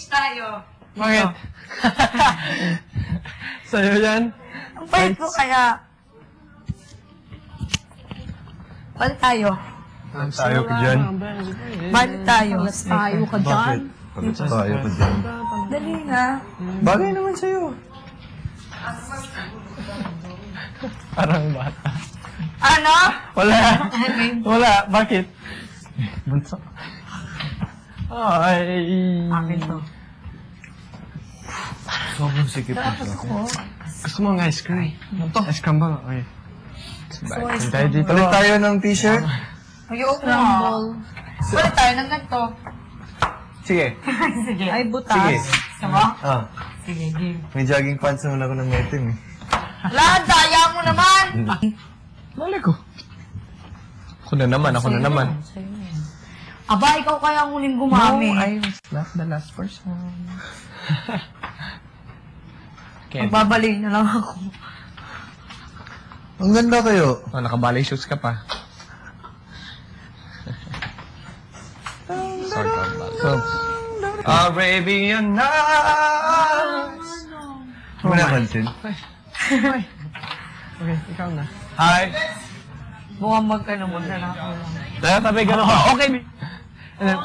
tayo. Bakit? Sa'yo yan? Ang bait ko kaya. Balik tayo. Palit tayo ka dyan. Balik tayo. Tayo ka dyan. Palit tayo ka dyan. Dali na. Bagay naman sa'yo. Parang bata. Ano? Wala. Wala. Bakit? Bunso. Ay. Akin to. Sobrang sikip na siya. Gusto mo ng ice cream? Ito. Ice cream ba? Okay. Tayo dito. Palit tayo ng t-shirt. Ayoko na. Balik tayo ng ganito. Sige. Sige. Ay, butas. Sige. Sama? Ah, Sige, game. may jogging pants naman ako ng meeting eh. Wala, daya mo naman! Mali ko. Ako na naman. Aba, ikaw kaya ang huling gumamit. No, I was not the last person. Magbabalik na lang ako. Ang ganda kayo. Oh, nakabalay shoes ka pa. Sorry, Arabian Nights. Hindi mo napansin? Okay, ikaw na. Hi. Mukhang maglalako lang. Tabi, gano'n ka. Okay. And then,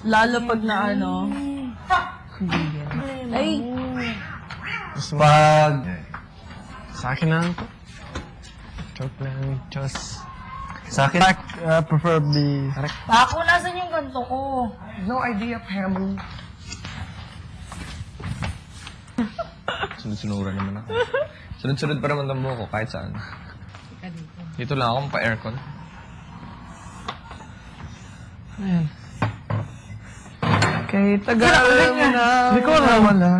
Lalo pag na ano. Ay, Pag... sa akin lang to. Joke lang, just... Sa akin? Preferably... Ako, nasan yung ganito ko? No idea, family. Sunod-sunuran naman ako. Sunod-sunod pa naman mo ko kahit saan. Dito lang ako pa-aircon. Ayan. Kay tagal mo na. Hindi ko na wala.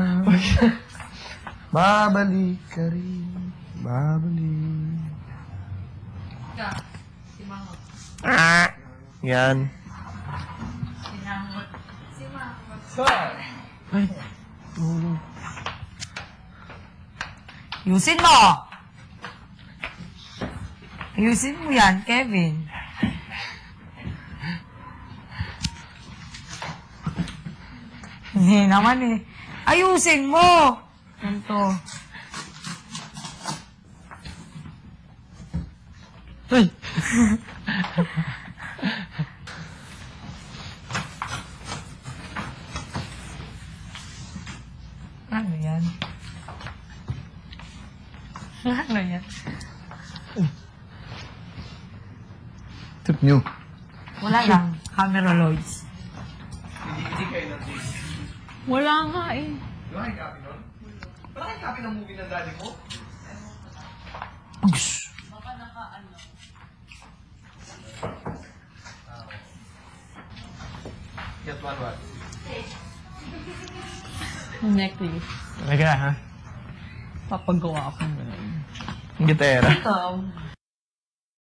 Babalik ka rin. Babalik. Yan. Ay. Tulog. Ayusin mo! Ayusin mo yan, Kevin. Hindi naman eh. Ayusin mo! Ganito. Ay! Ano yan? Ano yan? Tip nyo. Wala lang. Camera Lloyds. wala nga eh. Wala kayong copy ng movie ng daddy mo? Get one what? Necklace. Talaga, ha? Papagawa ako ng ganun. Gitera. Ito.